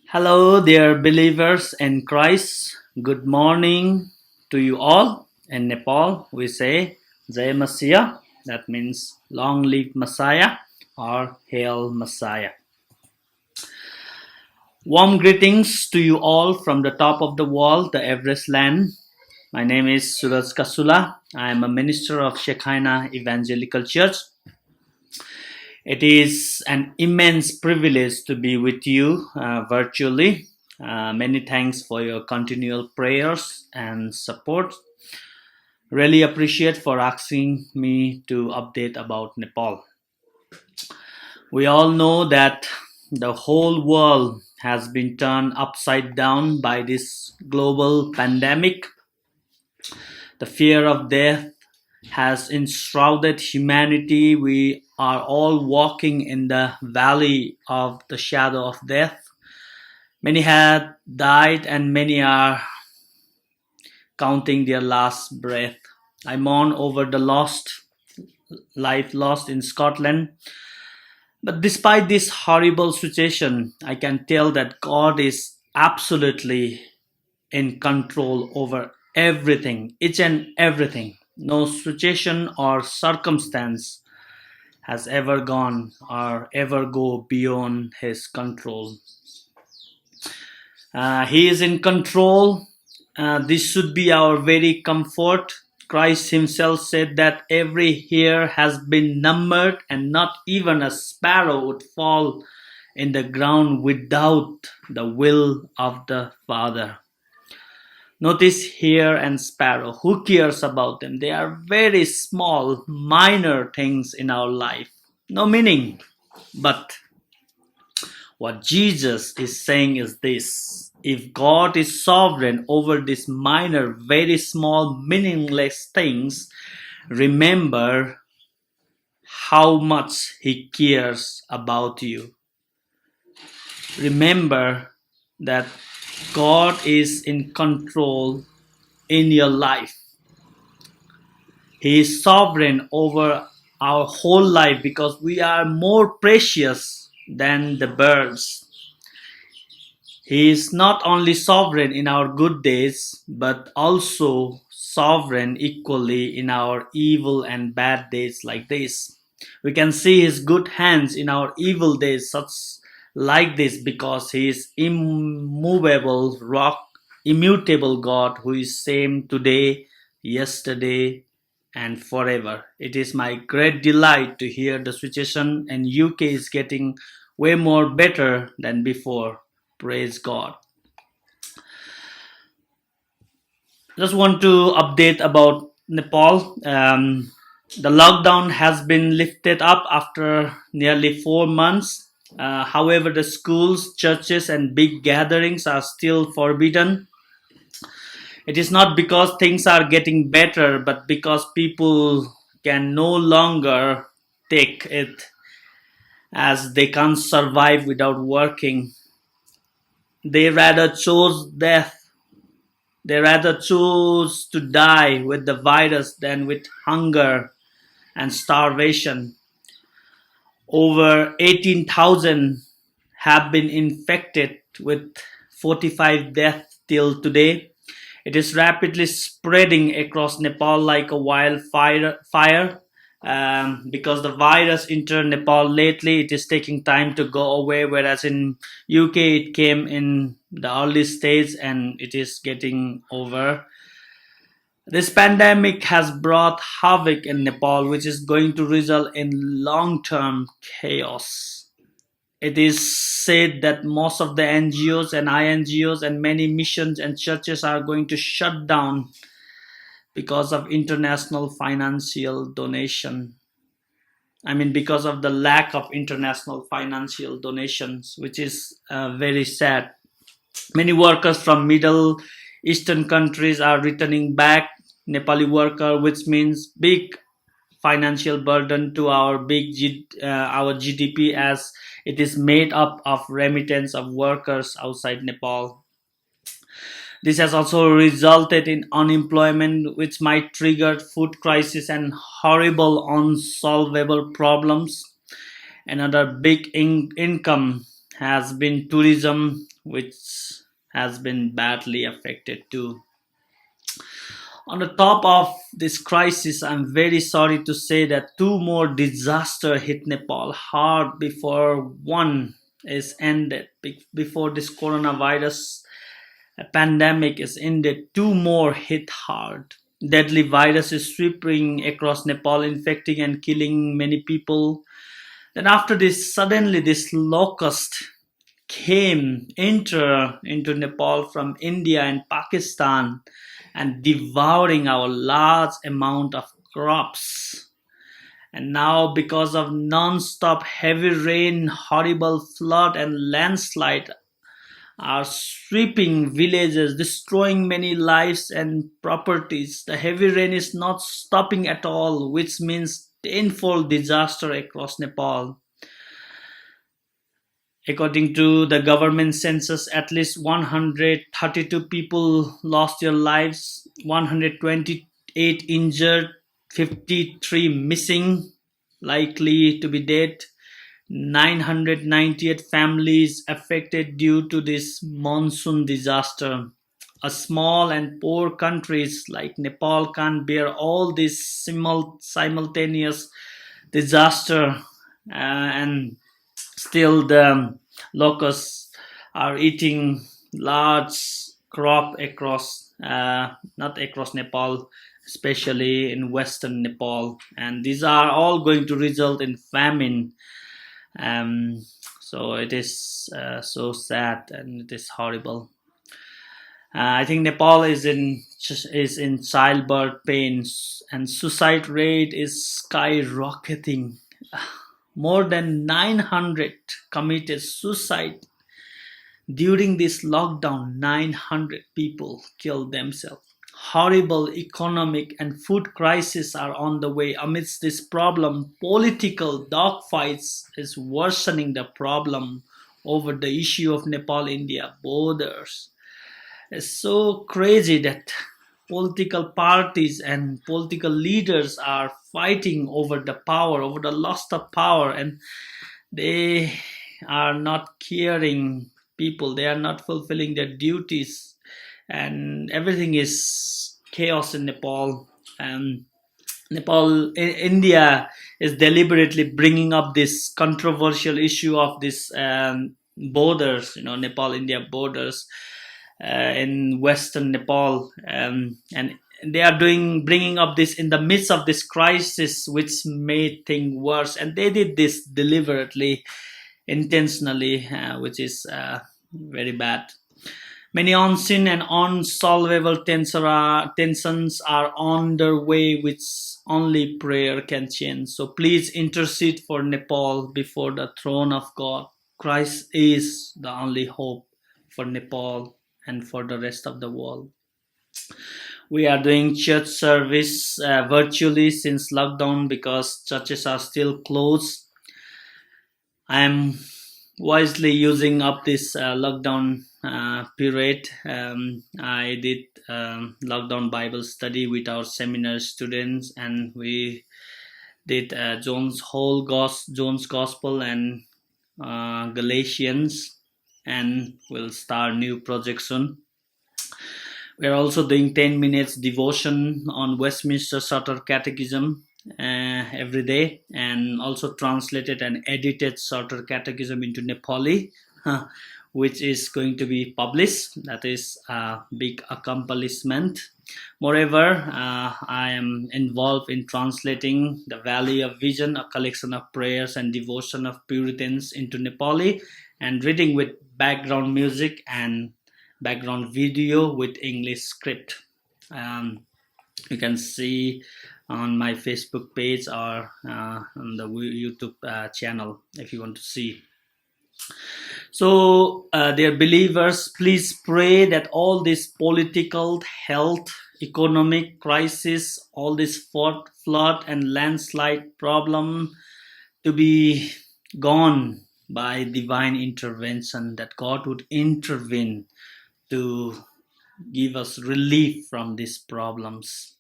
Hello, dear believers in Christ. Good morning to you all. In Nepal, we say Jai Messiah. That means long live Messiah or Hail Messiah. Warm greetings to you all from the top of the world, the Everest land. My name is Suraj Kasula. I am a minister of Shekinah Evangelical Church. It is an immense privilege to be with you virtually. Many thanks for your continual prayers and support. Really appreciate for asking me to update about Nepal. We all know that the whole world has been turned upside down by this global pandemic. The fear of death has enshrouded humanity. We are all walking in the valley of the shadow of death. Many have died and many are counting their last breath. I mourn over the lost life lost in Scotland. But despite this horrible situation, I can tell that God is absolutely in control over everything, each and everything. No situation or circumstance has ever gone or ever go beyond his control. He is in control. This should be our very comfort. Christ himself said that every hair has been numbered and not even a sparrow would fall in the ground without the will of the Father. Notice hare and sparrow. Who cares about them? They are very small, minor things in our life. No meaning. But what Jesus is saying is this: if God is sovereign over these minor, very small, meaningless things, remember how much He cares about you. Remember that God is in control in your life. He is sovereign over our whole life because we are more precious than the birds. He is not only sovereign in our good days, but also sovereign equally in our evil and bad days like this. We can see his good hands in our evil days, such like this, because he is immovable rock, immutable God who is same today, yesterday, and forever. It is my great delight to hear the situation in UK is getting way more better than before. Praise God. Just want to update about Nepal. The lockdown has been lifted up after nearly 4 months. However, the schools, churches, and big gatherings are still forbidden. It is not because things are getting better, but because people can no longer take it as they can't survive without working. They rather chose death. They rather choose to die with the virus than with hunger and starvation. Over 18,000 have been infected with 45 deaths till today. It is rapidly spreading across Nepal like a wildfire. Because the virus entered Nepal lately, it is taking time to go away. Whereas in UK, it came in the early stage and it is getting over. This pandemic has brought havoc in Nepal, which is going to result in long-term chaos. It is said that most of the NGOs and INGOs and many missions and churches are going to shut down because of international financial donation. I mean, because of the lack of international financial donations, which is very sad. Many workers from Middle Eastern countries are returning back. Nepali worker, which means big financial burden to our GDP, as it is made up of remittance of workers outside Nepal. This has also resulted in unemployment, which might trigger food crisis and horrible unsolvable problems. Another big income has been tourism, which has been badly affected too. On the top of this crisis, I'm very sorry to say that two more disasters hit Nepal hard before one is ended. Before this coronavirus pandemic is ended, two more hit hard. Deadly virus is sweeping across Nepal, infecting and killing many people. Then after this, suddenly this locust came into Nepal from India and Pakistan and devouring our large amount of crops. And now, because of non-stop heavy rain, horrible flood and landslide are sweeping villages, destroying many lives and properties. The heavy rain is not stopping at all, which means tenfold disaster across Nepal. According to the government census, at least 132 people lost their lives, 128 injured, 53 missing, likely to be dead, 998 families affected due to this monsoon disaster. A small and poor countries like Nepal can't bear all this simultaneous disaster, and still the locusts are eating large crop across, not across Nepal, especially in western Nepal, and these are all going to result in famine. So it is so sad and it is horrible. I think Nepal is in childbirth pains and suicide rate is skyrocketing. More than 900 committed suicide during this lockdown. 900 people killed themselves. Horrible economic and food crises are on the way. Amidst this problem, political dogfights is worsening the problem over the issue of Nepal-India borders. It's so crazy that political parties and political leaders are fighting over the power, over the loss of power, and they are not caring people. They are not fulfilling their duties, and everything is chaos in Nepal. And India is deliberately bringing up this controversial issue of this borders, Nepal-India borders in western Nepal, and they are bringing up this in the midst of this crisis, which made things worse. And they did this deliberately, intentionally, which is very bad. Many unseen and unsolvable tensions are on their way, which only prayer can change. So please intercede for Nepal before the throne of God. Christ is the only hope for Nepal and for the rest of the world. We are doing church service virtually since lockdown because churches are still closed. I am wisely using up this lockdown period. I did lockdown Bible study with our seminar students, and we did John's Gospel and Galatians, and we'll start new project soon. We are also doing 10 minutes devotion on Westminster Shorter Catechism every day, and also translated and edited Shorter Catechism into Nepali, which is going to be published. That is a big accomplishment. Moreover, I am involved in translating The Valley of Vision, a collection of prayers and devotion of Puritans, into Nepali, and reading with background music and background video with English script. You can see on my Facebook page or on the YouTube channel if you want to see. So, dear believers, please pray that all this political, health, economic crisis, all this flood and landslide problem to be gone by divine intervention, that God would intervene to give us relief from these problems.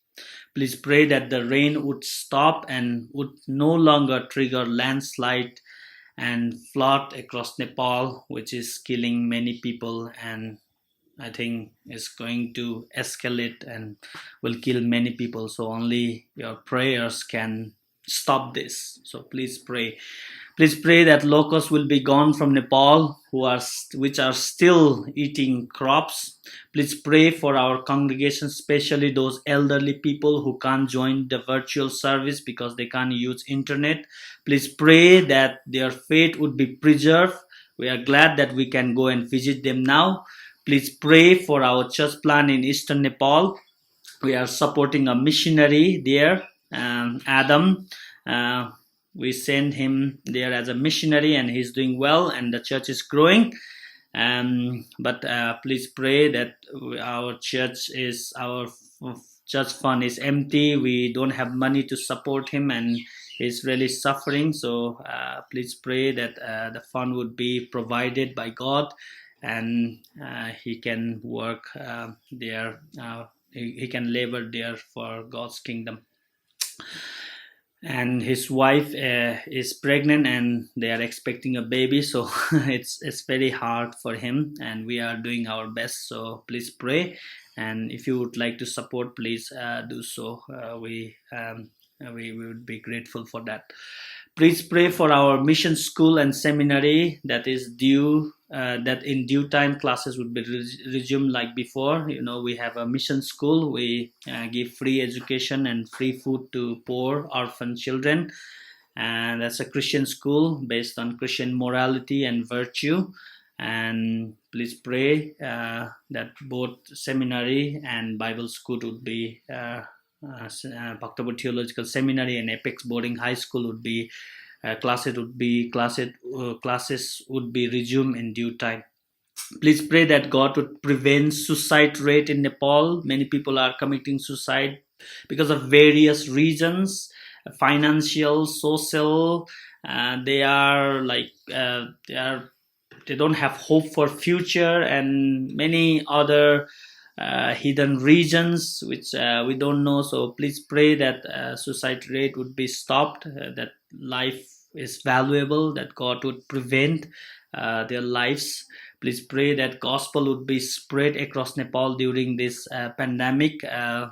Please pray that the rain would stop and would no longer trigger landslide and flood across Nepal, which is killing many people, and I think it's going to escalate and will kill many people. So only your prayers can stop this. So please pray. Please pray that locusts will be gone from Nepal, which are still eating crops. Please pray for our congregation, especially those elderly people who can't join the virtual service because they can't use internet. Please pray that their faith would be preserved. We are glad that we can go and visit them now. Please pray for our church plant in eastern Nepal. We are supporting a missionary there, Adam. Uh, we send him there as a missionary, and he's doing well, and the church is growing. But please pray that our church fund is empty. We don't have money to support him, and he's really suffering. So please pray that the fund would be provided by God, and he can work there. He can labor there for God's kingdom. And his wife is pregnant, and they are expecting a baby, so it's very hard for him, and we are doing our best. So please pray, and if you would like to support, please do so. We would be grateful for that. Please pray for our mission school and seminary that in due time classes would be resumed like before. We have a mission school. We give free education and free food to poor orphan children, and that's a Christian school based on Christian morality and virtue. And please pray that both seminary and Bible school would be Bhaktabur Theological Seminary and Apex Boarding High School would be classes would be resumed in due time. Please pray that God would prevent suicide rate in Nepal. Many people are committing suicide because of various reasons, financial, social. They are like they don't have hope for future, and many other hidden regions which we don't know. So please pray that suicide rate would be stopped, that life is valuable, that God would prevent their lives. Please pray that gospel would be spread across Nepal during this pandemic. Uh,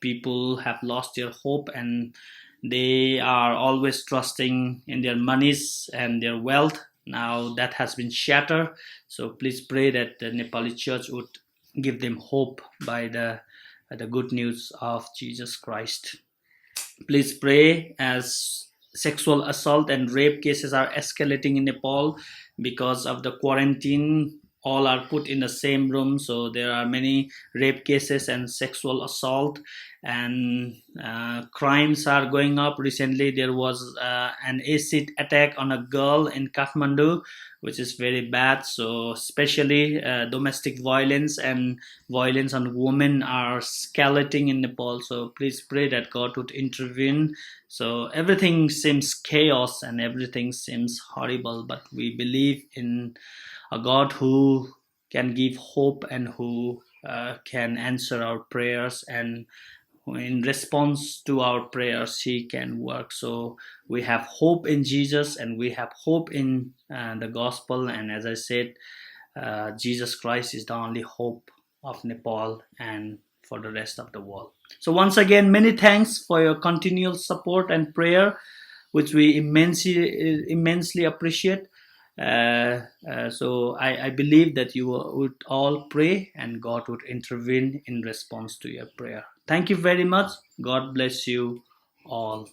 People have lost their hope, and they are always trusting in their monies and their wealth. Now that has been shattered. So please pray that the Nepali church would give them hope by the good news of Jesus Christ. Please pray as sexual assault and rape cases are escalating in Nepal because of the quarantine. All are put in the same room, so there are many rape cases and sexual assault, and crimes are going up. Recently, there was an acid attack on a girl in Kathmandu, which is very bad. So, especially domestic violence and violence on women are escalating in Nepal. So please pray that God would intervene. So everything seems chaos and everything seems horrible, but we believe in a God who can give hope and who can answer our prayers, and in response to our prayers he can work. So we have hope in Jesus, and we have hope in the gospel, and as I said, Jesus Christ is the only hope of Nepal and for the rest of the world. So once again, many thanks for your continual support and prayer, which we immensely appreciate. So I believe that you would all pray, and God would intervene in response to your prayer. Thank you very much. God bless you all.